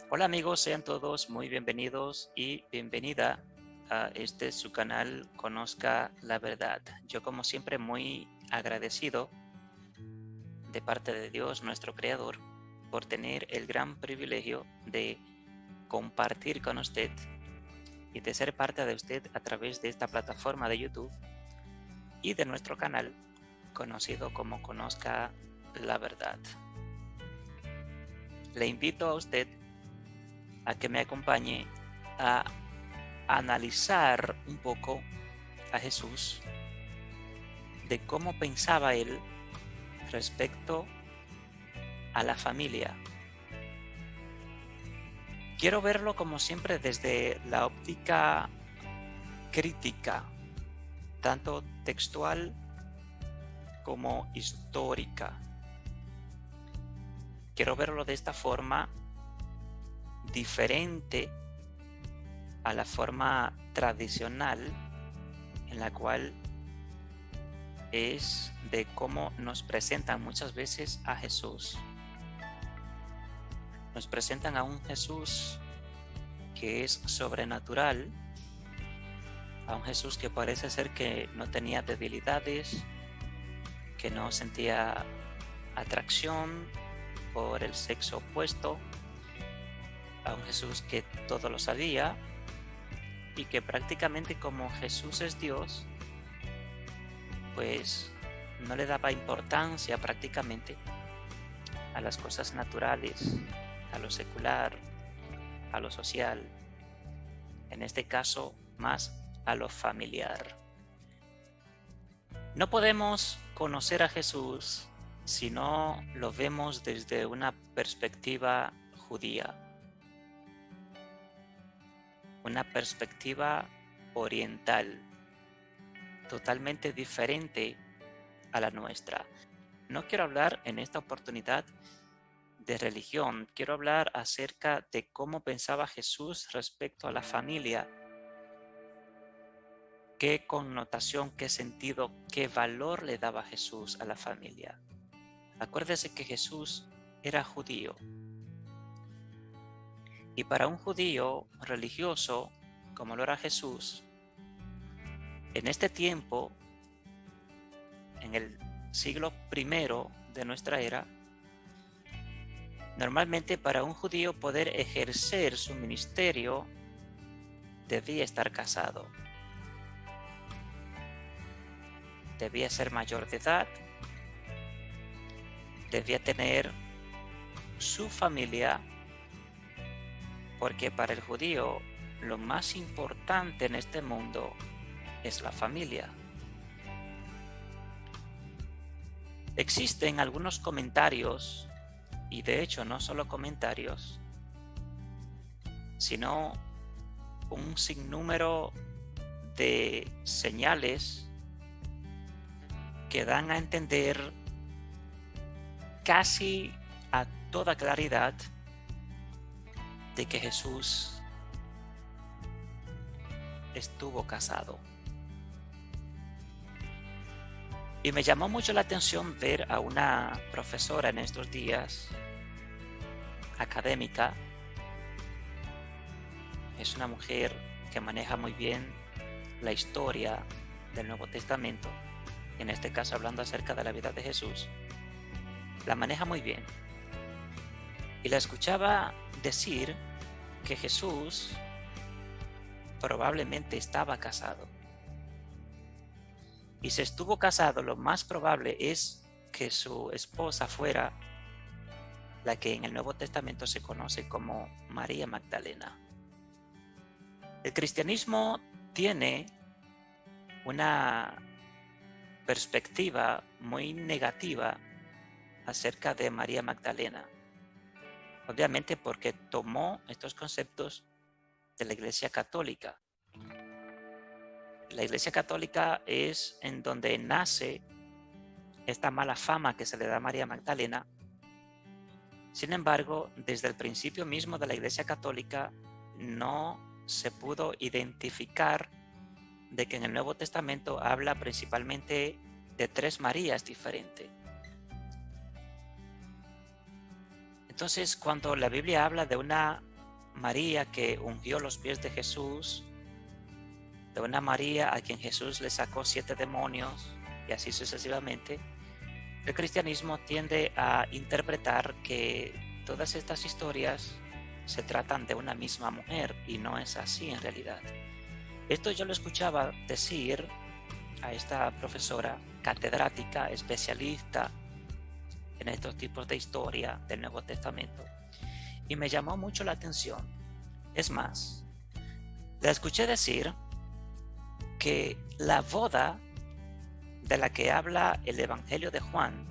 Hola amigos, sean todos muy bienvenidos y bienvenida a su canal Conozca la Verdad. Yo como siempre muy agradecido de parte de Dios, nuestro Creador, por tener el gran privilegio de compartir con usted y de ser parte de usted a través de esta plataforma de YouTube y de nuestro canal conocido como Conozca la Verdad. Le invito a usted a que me acompañe a analizar un poco a Jesús, de cómo pensaba él respecto a la familia. Quiero verlo como siempre desde la óptica crítica, tanto textual como histórica. Quiero verlo de esta forma diferente a la forma tradicional en la cual es de cómo nos presentan muchas veces a Jesús. Nos presentan a un Jesús que es sobrenatural, a un Jesús que parece ser que no tenía debilidades, que no sentía atracción por el sexo opuesto, a un Jesús que todo lo sabía y que prácticamente como Jesús es Dios, pues no le daba importancia prácticamente a las cosas naturales, a lo secular, a lo social, en este caso más a lo familiar. No podemos conocer a Jesús si no lo vemos desde una perspectiva judía, una perspectiva oriental, totalmente diferente a la nuestra. No quiero hablar en esta oportunidad de religión, quiero hablar acerca de cómo pensaba Jesús respecto a la familia, qué connotación, qué sentido, qué valor le daba Jesús a la familia. Acuérdese que Jesús era judío, y para un judío religioso, como lo era Jesús, en este tiempo, en el siglo I de nuestra era, normalmente para un judío poder ejercer su ministerio debía estar casado. Debía ser mayor de edad, debía tener su familia, porque para el judío lo más importante en este mundo es la familia. Existen algunos comentarios, y de hecho no solo comentarios, sino un sinnúmero de señales que dan a entender casi a toda claridad de que Jesús estuvo casado. Y me llamó mucho la atención ver a una profesora en estos días, académica. Es una mujer que maneja muy bien la historia del Nuevo Testamento, en este caso hablando acerca de la vida de Jesús. La maneja muy bien. Y la escuchaba decir que Jesús probablemente estaba casado. Y si estuvo casado, lo más probable es que su esposa fuera la que en el Nuevo Testamento se conoce como María Magdalena. El cristianismo tiene una perspectiva muy negativa acerca de María Magdalena. Obviamente porque tomó estos conceptos de la Iglesia Católica. La Iglesia Católica es en donde nace esta mala fama que se le da a María Magdalena. Sin embargo, desde el principio mismo de la Iglesia Católica no se pudo identificar de que en el Nuevo Testamento habla principalmente de 3 Marías diferentes. Entonces, cuando la Biblia habla de una María que ungió los pies de Jesús, de una María a quien Jesús le sacó 7 demonios y así sucesivamente, el cristianismo tiende a interpretar que todas estas historias se tratan de una misma mujer y no es así en realidad. Esto yo lo escuchaba decir a esta profesora catedrática, especialista en estos tipos de historia del Nuevo Testamento, y me llamó mucho la atención. Es más, la escuché decir que la boda de la que habla el Evangelio de Juan,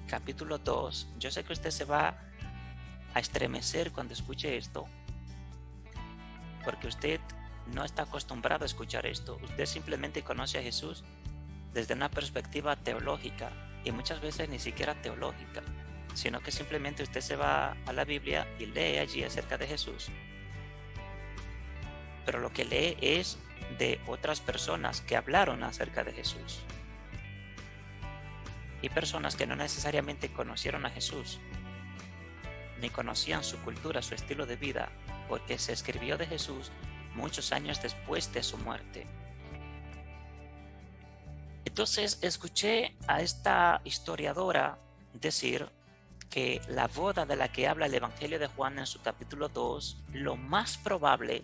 capítulo 2, yo sé que usted se va a estremecer cuando escuche esto, porque usted no está acostumbrado a escuchar esto. Usted simplemente conoce a Jesús desde una perspectiva teológica, y muchas veces ni siquiera teológica, sino que simplemente usted se va a la Biblia y lee allí acerca de Jesús, pero lo que lee es de otras personas que hablaron acerca de Jesús, y personas que no necesariamente conocieron a Jesús, ni conocían su cultura, su estilo de vida, porque se escribió de Jesús muchos años después de su muerte. Entonces escuché a esta historiadora decir que la boda de la que habla el Evangelio de Juan en su capítulo 2, lo más probable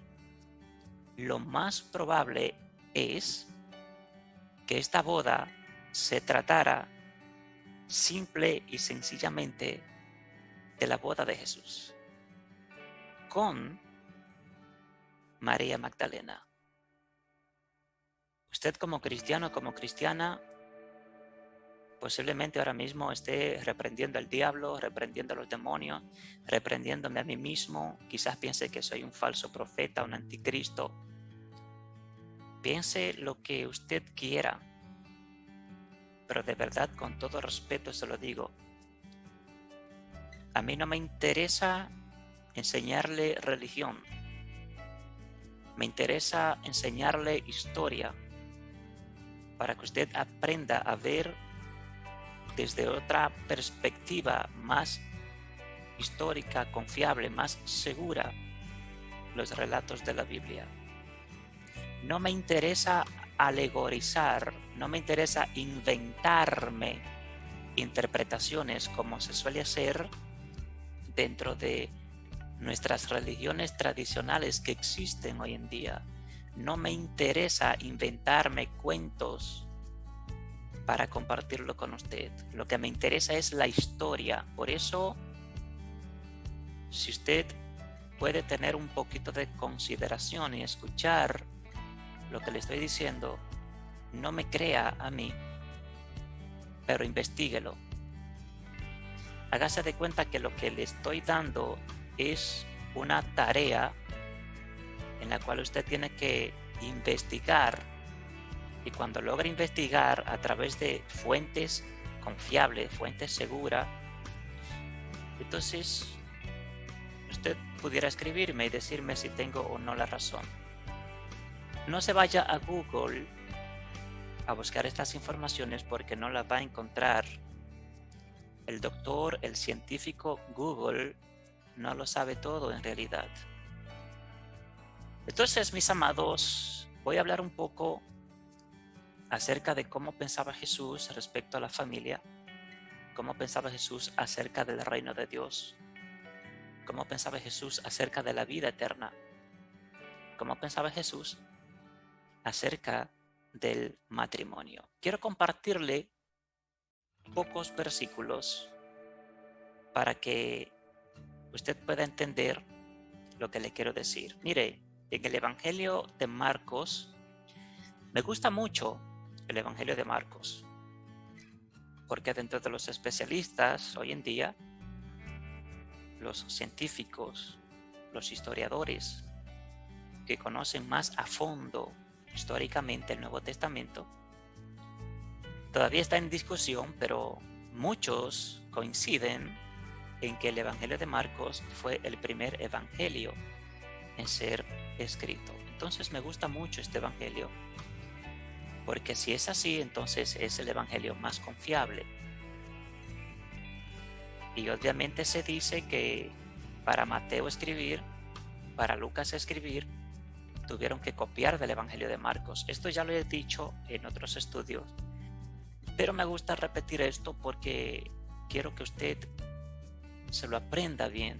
es que esta boda se tratara simple y sencillamente de la boda de Jesús con María Magdalena. Usted como cristiano, como cristiana, posiblemente ahora mismo esté reprendiendo al diablo, reprendiendo a los demonios, reprendiéndome a mí mismo. Quizás piense que soy un falso profeta, un anticristo. Piense lo que usted quiera, pero de verdad, con todo respeto se lo digo. A mí no me interesa enseñarle religión. Me interesa enseñarle historia para que usted aprenda a ver desde otra perspectiva más histórica, confiable, más segura los relatos de la Biblia. No me interesa alegorizar, no me interesa inventarme interpretaciones como se suele hacer dentro de nuestras religiones tradicionales que existen hoy en día. No me interesa inventarme cuentos para compartirlo con usted. Lo que me interesa es la historia. Por eso, si usted puede tener un poquito de consideración y escuchar lo que le estoy diciendo, no me crea a mí, pero investíguelo. Hágase de cuenta que lo que le estoy dando es una tarea en la cual usted tiene que investigar, y cuando logre investigar a través de fuentes confiables, fuentes seguras, entonces usted pudiera escribirme y decirme si tengo o no la razón. No se vaya a Google a buscar estas informaciones porque no las va a encontrar. El doctor, el científico Google no lo sabe todo en realidad. Entonces, mis amados, voy a hablar un poco acerca de cómo pensaba Jesús respecto a la familia, cómo pensaba Jesús acerca del reino de Dios, cómo pensaba Jesús acerca de la vida eterna, cómo pensaba Jesús acerca del matrimonio. Quiero compartirle pocos versículos para que usted pueda entender lo que le quiero decir. Mire, en el Evangelio de Marcos, me gusta mucho el Evangelio de Marcos, porque dentro de los especialistas hoy en día, los científicos, los historiadores que conocen más a fondo históricamente el Nuevo Testamento, todavía está en discusión, pero muchos coinciden en que el Evangelio de Marcos fue el primer evangelio en ser escrito. Entonces me gusta mucho este evangelio, porque si es así, entonces es el evangelio más confiable. Y obviamente se dice que para Mateo escribir, para Lucas escribir, tuvieron que copiar del Evangelio de Marcos. Esto ya lo he dicho en otros estudios, pero me gusta repetir esto porque quiero que usted se lo aprenda bien.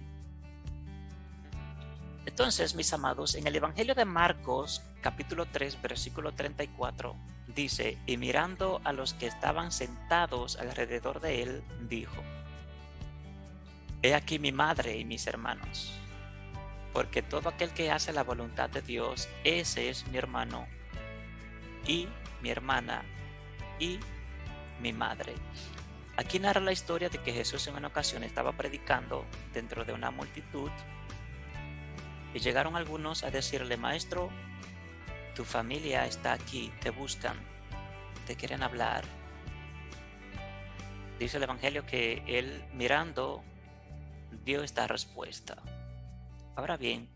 Entonces, mis amados, en el Evangelio de Marcos, capítulo 3, versículo 34, dice: y mirando a los que estaban sentados alrededor de él, dijo: he aquí mi madre y mis hermanos, porque todo aquel que hace la voluntad de Dios, ese es mi hermano y mi hermana y mi madre. Aquí narra la historia de que Jesús en una ocasión estaba predicando dentro de una multitud y llegaron algunos a decirle: maestro, tu familia está aquí, te buscan, te quieren hablar. Dice el Evangelio que él, mirando, dio esta respuesta. Ahora bien,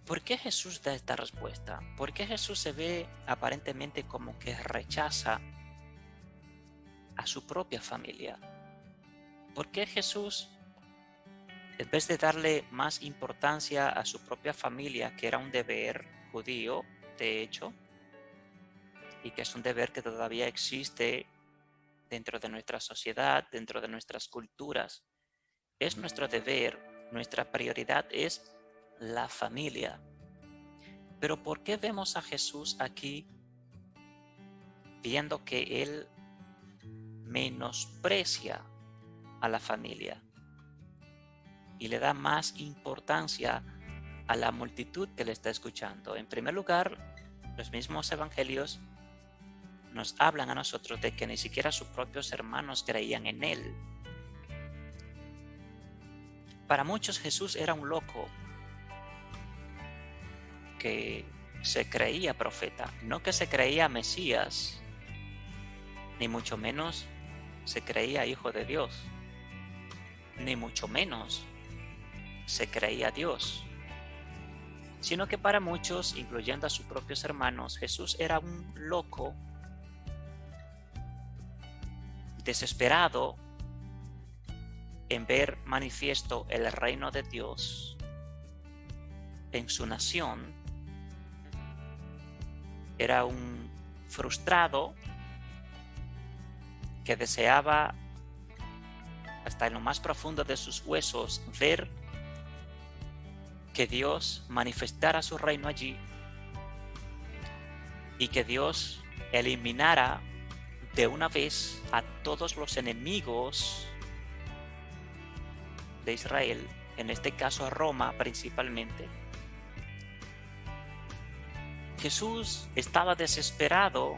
¿por qué Jesús da esta respuesta? ¿Por qué Jesús se ve aparentemente como que rechaza a su propia familia? ¿Por qué Jesús, en vez de darle más importancia a su propia familia, que era un deber judío, de hecho, y que es un deber que todavía existe dentro de nuestra sociedad, dentro de nuestras culturas, es nuestro deber, nuestra prioridad es la familia? Pero ¿por qué vemos a Jesús aquí viendo que él menosprecia a la familia y le da más importancia a la multitud que le está escuchando? En primer lugar, los mismos evangelios nos hablan a nosotros de que ni siquiera sus propios hermanos creían en él. Para muchos Jesús era un loco que se creía profeta, no que se creía Mesías, ni mucho menos se creía hijo de Dios, ni mucho menos se creía Dios, sino que para muchos, incluyendo a sus propios hermanos, Jesús era un loco desesperado en ver manifiesto el reino de Dios en su nación. Era un frustrado que deseaba hasta en lo más profundo de sus huesos ver que Dios manifestara su reino allí y que Dios eliminara de una vez a todos los enemigos de Israel, en este caso a Roma principalmente. Jesús estaba desesperado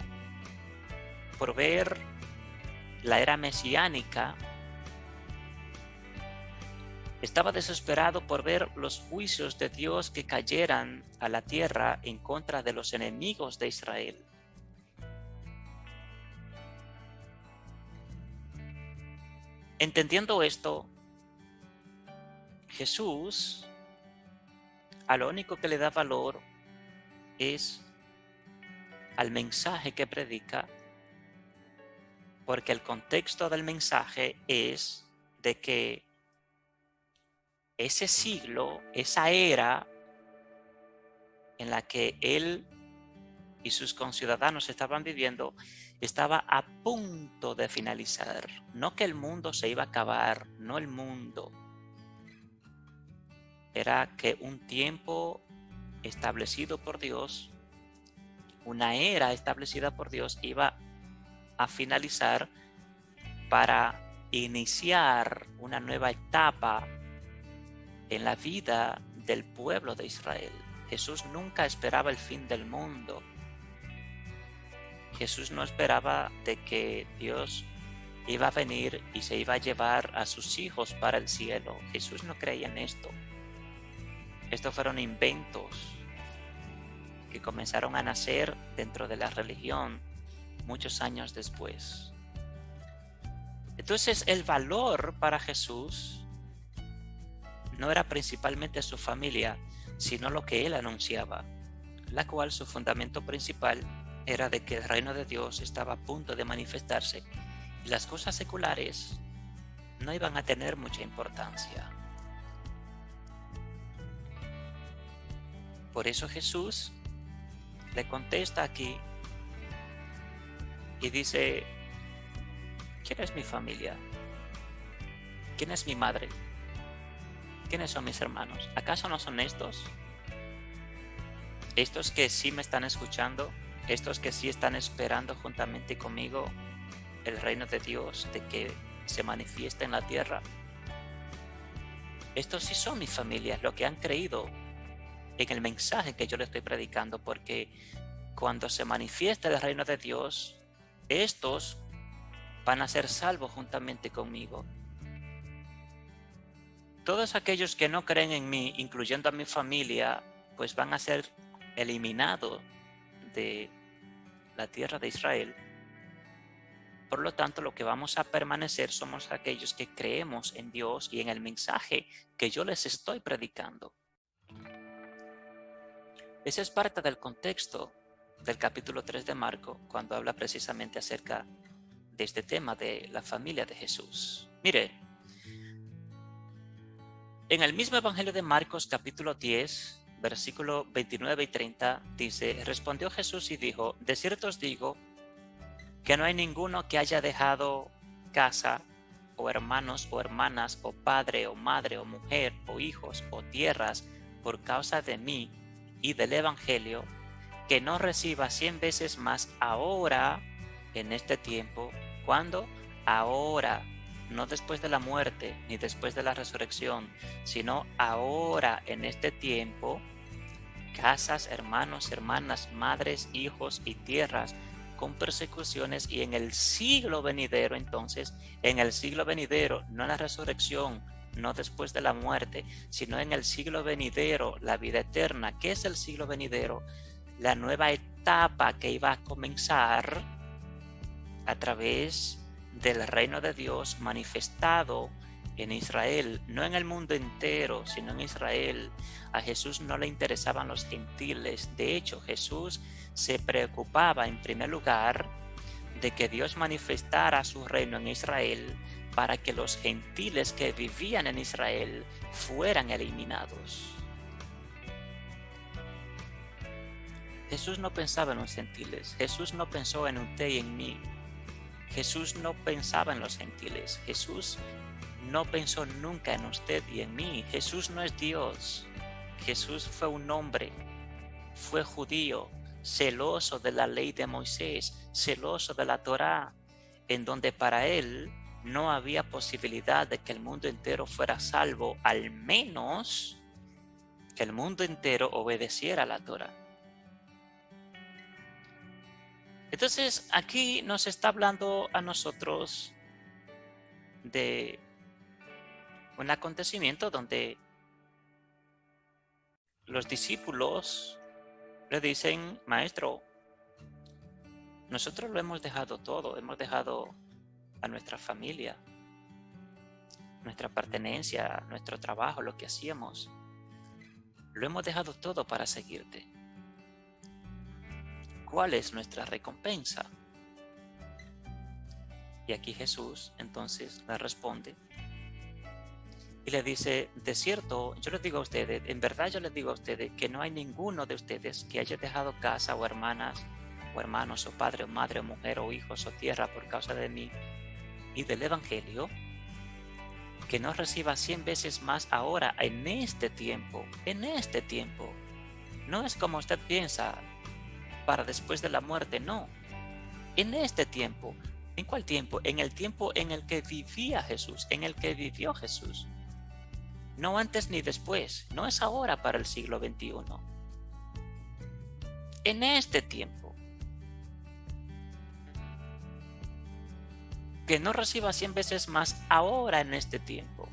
por ver la era mesiánica, estaba desesperado por ver los juicios de Dios que cayeran a la tierra en contra de los enemigos de Israel. Entendiendo esto, Jesús a lo único que le da valor es al mensaje que predica, porque el contexto del mensaje es de que ese siglo, esa era en la que él y sus conciudadanos estaban viviendo, estaba a punto de finalizar. No que el mundo se iba a acabar, no el mundo. Era que un tiempo establecido por Dios, una era establecida por Dios, iba a finalizar para iniciar una nueva etapa en la vida del pueblo de Israel. Jesús nunca esperaba el fin del mundo. Jesús no esperaba de que Dios iba a venir y se iba a llevar a sus hijos para el cielo. Jesús no creía en esto. Estos fueron inventos que comenzaron a nacer dentro de la religión muchos años después. Entonces, el valor para Jesús no era principalmente su familia, sino lo que él anunciaba, la cual su fundamento principal era de que el reino de Dios estaba a punto de manifestarse y las cosas seculares no iban a tener mucha importancia. Por eso Jesús le contesta aquí y dice, ¿quién es mi familia? ¿Quién es mi madre? ¿Quiénes son mis hermanos? ¿Acaso no son estos? Estos que sí me están escuchando, estos que sí están esperando juntamente conmigo el reino de Dios, de que se manifieste en la tierra. Estos sí son mis familias, los que han creído en el mensaje que yo les estoy predicando, porque cuando se manifieste el reino de Dios, estos van a ser salvos juntamente conmigo. Todos aquellos que no creen en mí, incluyendo a mi familia, pues van a ser eliminados de la tierra de Israel. Por lo tanto, lo que vamos a permanecer somos aquellos que creemos en Dios y en el mensaje que yo les estoy predicando. Ese es parte del contexto del capítulo 3 de Marco, cuando habla precisamente acerca de este tema de la familia de Jesús. Mire, en el mismo Evangelio de Marcos, capítulo 10, versículo 29 y 30, dice, respondió Jesús y dijo, de cierto os digo que no hay ninguno que haya dejado casa, o hermanos, o hermanas, o padre, o madre, o mujer, o hijos, o tierras, por causa de mí y del Evangelio, que no reciba 100 veces más ahora, en este tiempo. ¿Cuándo? Ahora, no después de la muerte, ni después de la resurrección, sino ahora, en este tiempo, casas, hermanos, hermanas, madres, hijos y tierras, con persecuciones, y en el siglo venidero. Entonces, en el siglo venidero, no en la resurrección, no después de la muerte, sino en el siglo venidero, la vida eterna. ¿Qué es el siglo venidero? La nueva etapa que iba a comenzar a través del reino de Dios manifestado en Israel, no en el mundo entero, sino en Israel. A Jesús no le interesaban los gentiles. De hecho, Jesús se preocupaba en primer lugar de que Dios manifestara su reino en Israel para que los gentiles que vivían en Israel fueran eliminados. Jesús no pensaba en los gentiles. Jesús no pensó en usted y en mí. Jesús no pensaba en los gentiles. Jesús no pensó nunca en usted y en mí. Jesús no es Dios. Jesús fue un hombre, fue judío, celoso de la ley de Moisés, celoso de la Torá, en donde para él no había posibilidad de que el mundo entero fuera salvo, al menos que el mundo entero obedeciera a la Torá. Entonces, aquí nos está hablando a nosotros de un acontecimiento donde los discípulos le dicen, maestro, nosotros lo hemos dejado todo, hemos dejado a nuestra familia, nuestra pertenencia, nuestro trabajo, lo que hacíamos, lo hemos dejado todo para seguirte. ¿Cuál es nuestra recompensa? Y aquí Jesús entonces le responde y le dice, de cierto, yo les digo a ustedes, en verdad yo les digo a ustedes que no hay ninguno de ustedes que haya dejado casa o hermanas o hermanos o padre o madre o mujer o hijos o tierra por causa de mí y del Evangelio, que no reciba 100 veces más ahora en este tiempo. No es como usted piensa, para después de la muerte, no. En este tiempo. ¿En cuál tiempo? En el tiempo en el que vivía Jesús, en el que vivió Jesús. No antes ni después, no es ahora para el siglo XXI. En este tiempo. Que no reciba 100 veces más ahora en este tiempo.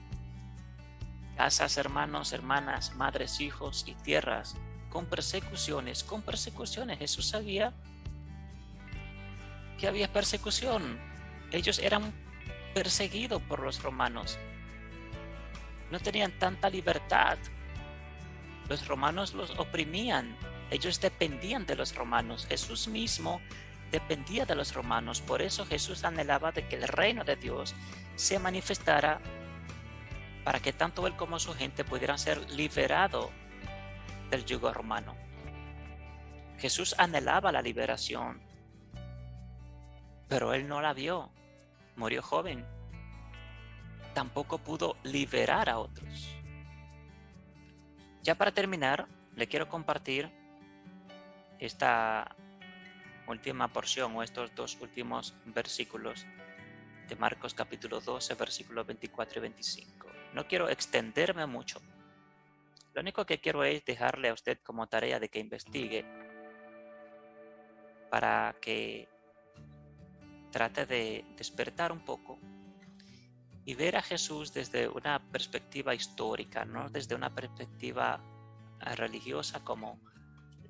Casas, hermanos, hermanas, madres, hijos y tierras, con persecuciones. Jesús sabía que había persecución. Ellos eran perseguidos por los romanos. No tenían tanta libertad. Los romanos los oprimían. Ellos dependían de los romanos. Jesús mismo dependía de los romanos. Por eso Jesús anhelaba de que el reino de Dios se manifestara para que tanto él como su gente pudieran ser liberados del yugo romano. Jesús anhelaba la liberación, pero él no la vio. Murió joven. Tampoco pudo liberar a otros. Ya para terminar, le quiero compartir esta última porción o estos dos últimos versículos de Marcos capítulo 12, versículos 24 y 25. No quiero extenderme mucho. Lo único que quiero es dejarle a usted como tarea de que investigue para que trate de despertar un poco y ver a Jesús desde una perspectiva histórica, no desde una perspectiva religiosa como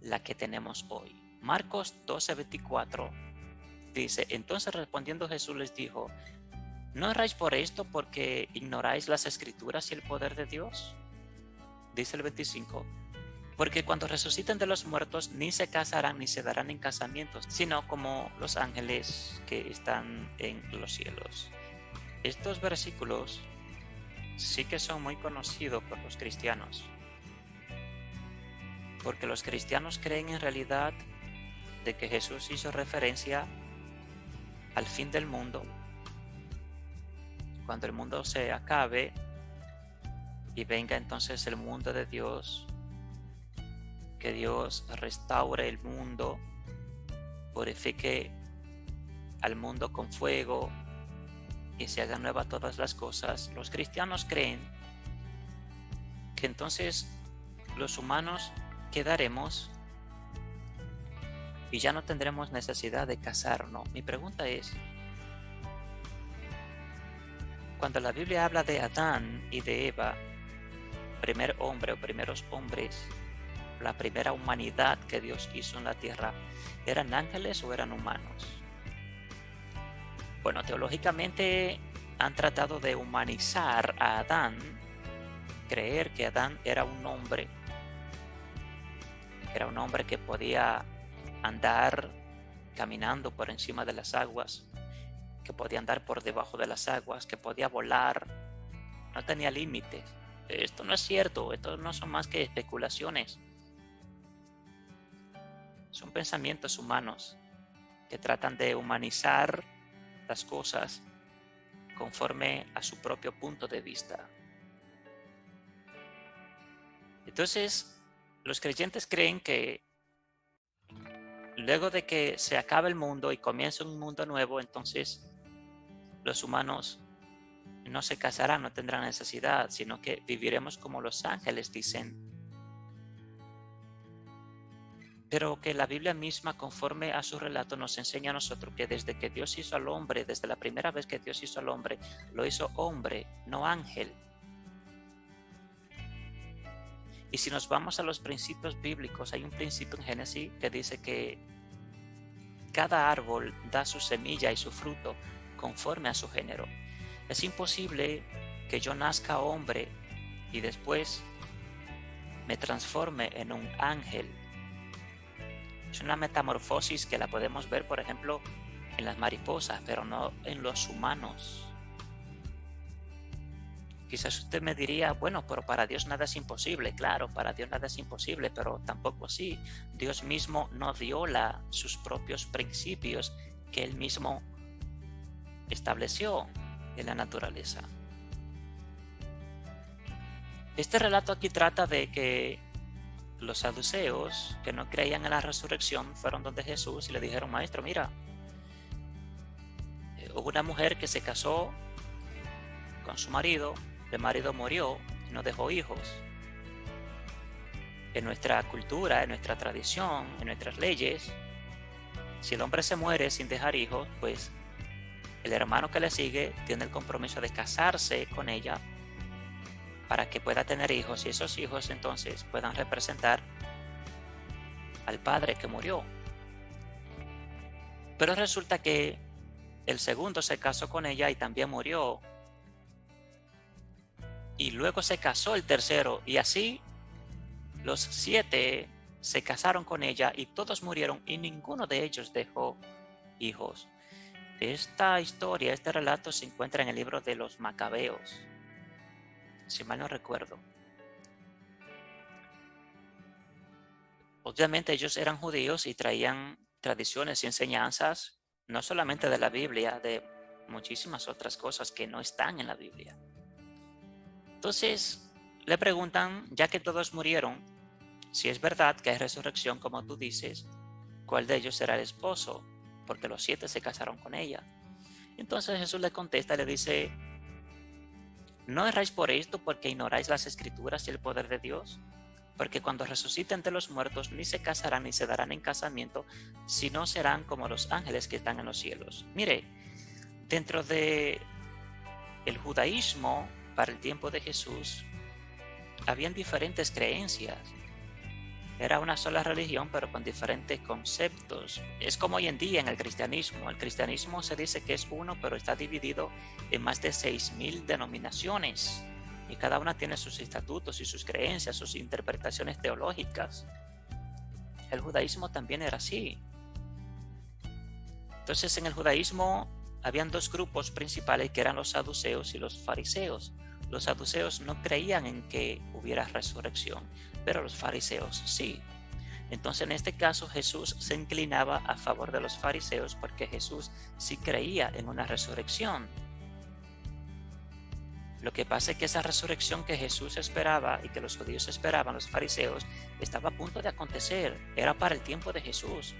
la que tenemos hoy. Marcos 12:24 dice: entonces respondiendo Jesús les dijo: ¿no erráis por esto porque ignoráis las escrituras y el poder de Dios? Dice el 25: porque cuando resuciten de los muertos ni se casarán ni se darán en casamientos, sino como los ángeles que están en los cielos. Estos versículos sí que son muy conocidos por los cristianos, porque los cristianos creen en realidad de que Jesús hizo referencia al fin del mundo, cuando el mundo se acabe y venga entonces el mundo de Dios, que Dios restaure el mundo, purifique al mundo con fuego y se hagan nuevas todas las cosas. Los cristianos creen que entonces los humanos quedaremos y ya no tendremos necesidad de casarnos. Mi pregunta es, cuando la Biblia habla de Adán y de Eva, primer hombre o primeros hombres, la primera humanidad que Dios hizo en la tierra, ¿eran ángeles o eran humanos? Bueno, teológicamente han tratado de humanizar a Adán, creer que Adán era un hombre que podía andar caminando por encima de las aguas, que podía andar por debajo de las aguas, que podía volar, no tenía límites. Esto no es cierto, esto no son más que especulaciones. Son pensamientos humanos que tratan de humanizar las cosas conforme a su propio punto de vista. Entonces, los creyentes creen que luego de que se acabe el mundo y comienza un mundo nuevo, entonces los humanos no se casarán, no tendrán necesidad, sino que viviremos como los ángeles, dicen. Pero que la Biblia misma, conforme a su relato, nos enseña a nosotros que desde que Dios hizo al hombre, desde la primera vez que Dios hizo al hombre, lo hizo hombre, no ángel. Y si nos vamos a los principios bíblicos, hay un principio en Génesis que dice que cada árbol da su semilla y su fruto conforme a su género. Es imposible que yo nazca hombre y después me transforme en un ángel. Es una metamorfosis que la podemos ver, por ejemplo, en las mariposas, pero no en los humanos. Quizás usted me diría, bueno, pero para Dios nada es imposible. Claro, para Dios nada es imposible, pero tampoco así. Dios mismo no viola sus propios principios que Él mismo estableció en la naturaleza. Este relato aquí trata de que los saduceos que no creían en la resurrección fueron donde Jesús y le dijeron: maestro, mira, hubo una mujer que se casó con su marido, el marido murió y no dejó hijos. En nuestra cultura, en nuestra tradición, en nuestras leyes, si el hombre se muere sin dejar hijos, pues el hermano que le sigue tiene el compromiso de casarse con ella para que pueda tener hijos y esos hijos entonces puedan representar al padre que murió. Pero resulta que el segundo se casó con ella y también murió. Y luego se casó el tercero y así los 7 se casaron con ella y todos murieron y ninguno de ellos dejó hijos. Esta historia, este relato se encuentra en el libro de los Macabeos, si mal no recuerdo. Obviamente ellos eran judíos y traían tradiciones y enseñanzas, no solamente de la Biblia, de muchísimas otras cosas que no están en la Biblia. Entonces le preguntan, ya que todos murieron, si es verdad que hay resurrección como tú dices, ¿cuál de ellos será el esposo? Porque los 7 se casaron con ella. Entonces Jesús le contesta y le dice, ¿no erráis por esto porque ignoráis las escrituras y el poder de Dios? Porque cuando resuciten de los muertos ni se casarán ni se darán en casamiento, sino serán como los ángeles que están en los cielos. Mire, dentro de el judaísmo, para el tiempo de Jesús, habían diferentes creencias. Era una sola religión, pero con diferentes conceptos. Es como hoy en día en el cristianismo. El cristianismo se dice que es uno, pero está dividido en más de 6.000 denominaciones. Y cada una tiene sus estatutos y sus creencias, sus interpretaciones teológicas. El judaísmo también era así. Entonces, en el judaísmo habían 2 grupos principales que eran los saduceos y los fariseos. Los saduceos no creían en que hubiera resurrección, pero los fariseos sí. Entonces, en este caso, Jesús se inclinaba a favor de los fariseos porque Jesús sí creía en una resurrección. Lo que pasa es que esa resurrección que Jesús esperaba y que los judíos esperaban, los fariseos, estaba a punto de acontecer. Era para el tiempo de Jesús.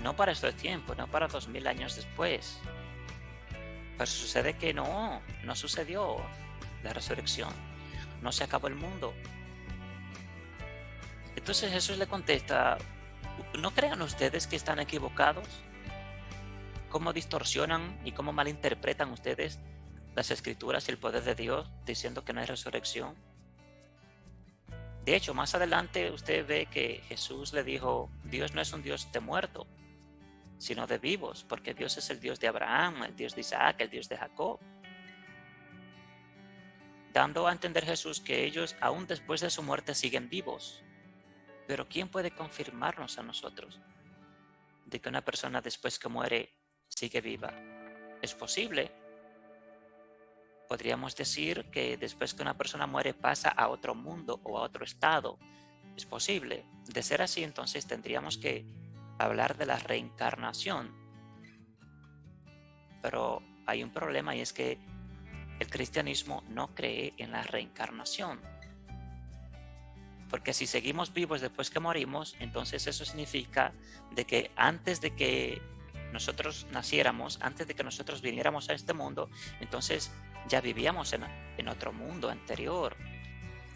No para estos tiempos, no para 2000 años después. Pero sucede que no sucedió la resurrección. No se acabó el mundo. Entonces Jesús le contesta, ¿no crean ustedes que están equivocados? ¿Cómo distorsionan y cómo malinterpretan ustedes las escrituras y el poder de Dios diciendo que no hay resurrección? De hecho, más adelante usted ve que Jesús le dijo, Dios no es un Dios de muertos, sino de vivos, porque Dios es el Dios de Abraham, el Dios de Isaac, el Dios de Jacob. Dando a entender Jesús que ellos aún después de su muerte siguen vivos. Pero ¿quién puede confirmarnos a nosotros de que una persona después que muere sigue viva? ¿Es posible? Podríamos decir que después que una persona muere pasa a otro mundo o a otro estado. ¿Es posible? De ser así, entonces tendríamos que hablar de la reencarnación. Pero hay un problema y es que el cristianismo no cree en la reencarnación. Porque si seguimos vivos después que morimos, entonces eso significa de que antes de que nosotros naciéramos, antes de que nosotros viniéramos a este mundo, entonces ya vivíamos en otro mundo anterior.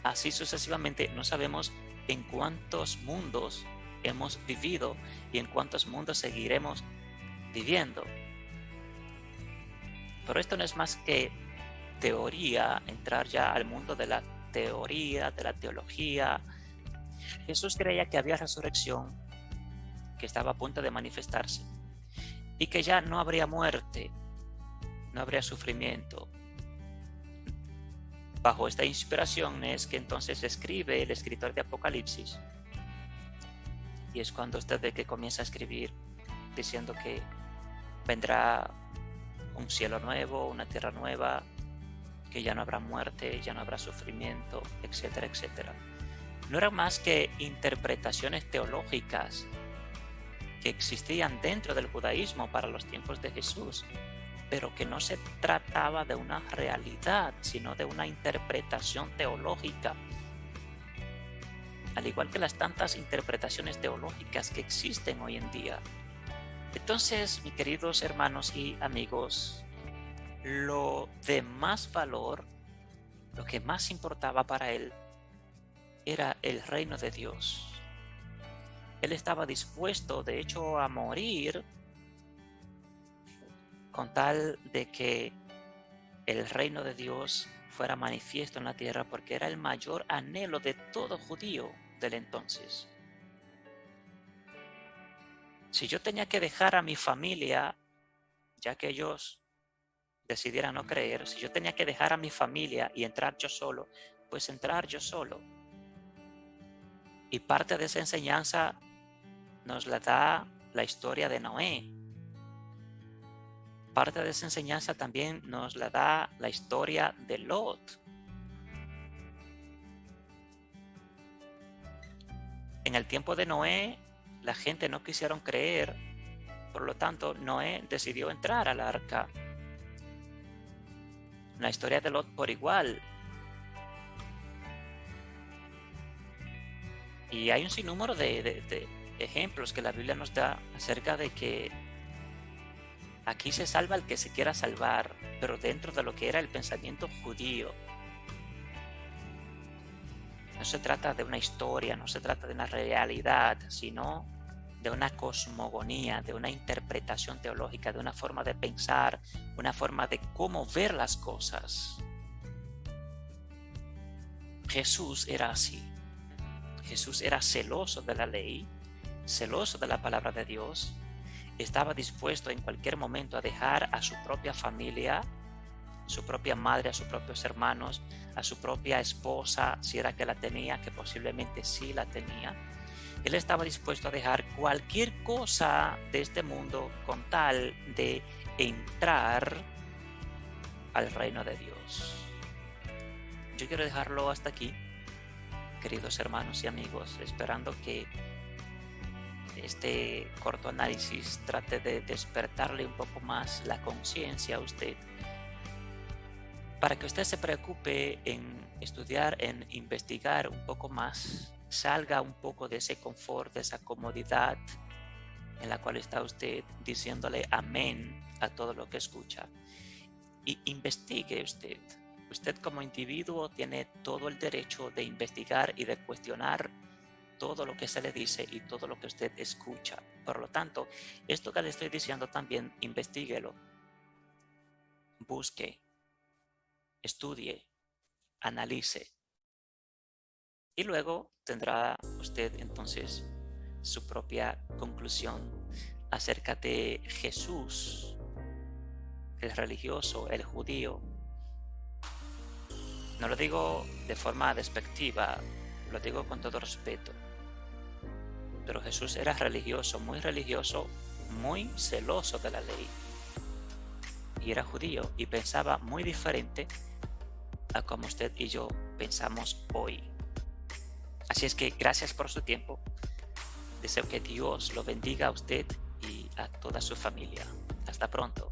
Así sucesivamente, no sabemos en cuántos mundos hemos vivido y en cuántos mundos seguiremos viviendo. Pero esto no es más que teoría, entrar ya al mundo de la teoría, de la teología. Jesús creía que había resurrección, que estaba a punto de manifestarse y que ya no habría muerte, no habría sufrimiento. Bajo esta inspiración es que entonces escribe el escritor de Apocalipsis, y es cuando usted ve que comienza a escribir diciendo que vendrá un cielo nuevo, una tierra nueva, que ya no habrá muerte, ya no habrá sufrimiento, etcétera, etcétera. No eran más que interpretaciones teológicas que existían dentro del judaísmo para los tiempos de Jesús, pero que no se trataba de una realidad, sino de una interpretación teológica, al igual que las tantas interpretaciones teológicas que existen hoy en día. Entonces, mis queridos hermanos y amigos, lo de más valor, lo que más importaba para él, era el reino de Dios. Él estaba dispuesto, de hecho, a morir con tal de que el reino de Dios fuera manifiesto en la tierra, porque era el mayor anhelo de todo judío del entonces. Si yo tenía que dejar a mi familia, ya que ellos decidieran no creer, si yo tenía que dejar a mi familia y entrar yo solo, pues entrar yo solo. Y parte de esa enseñanza nos la da la historia de Noé. Parte de esa enseñanza también nos la da la historia de Lot. En el tiempo de Noé, la gente no quisieron creer, por lo tanto, Noé decidió entrar al arca. La historia de Lot por igual. Y hay un sinnúmero de ejemplos que la Biblia nos da acerca de que aquí se salva el que se quiera salvar, pero dentro de lo que era el pensamiento judío. No se trata de una historia, no se trata de una realidad, sino de una cosmogonía, de una interpretación teológica, de una forma de pensar, una forma de cómo ver las cosas. Jesús era así. Jesús era celoso de la ley, celoso de la palabra de Dios. Estaba dispuesto en cualquier momento a dejar a su propia familia, su propia madre, a sus propios hermanos, a su propia esposa, si era que la tenía, que posiblemente sí la tenía. Él estaba dispuesto a dejar cualquier cosa de este mundo con tal de entrar al reino de Dios. Yo quiero dejarlo hasta aquí, queridos hermanos y amigos, esperando que este corto análisis trate de despertarle un poco más la conciencia a usted, para que usted se preocupe en estudiar, en investigar un poco más, salga un poco de ese confort, de esa comodidad en la cual está usted diciéndole amén a todo lo que escucha, y investigue usted. Usted como individuo tiene todo el derecho de investigar y de cuestionar todo lo que se le dice y todo lo que usted escucha. Por lo tanto, esto que le estoy diciendo también, investíguelo, busque, estudie, analice, y luego tendrá usted entonces su propia conclusión acerca de Jesús, el religioso, el judío. No lo digo de forma despectiva, lo digo con todo respeto. Pero Jesús era religioso, muy celoso de la ley. Y era judío y pensaba muy diferente a como usted y yo pensamos hoy. Así es que gracias por su tiempo. Deseo que Dios lo bendiga a usted y a toda su familia. Hasta pronto.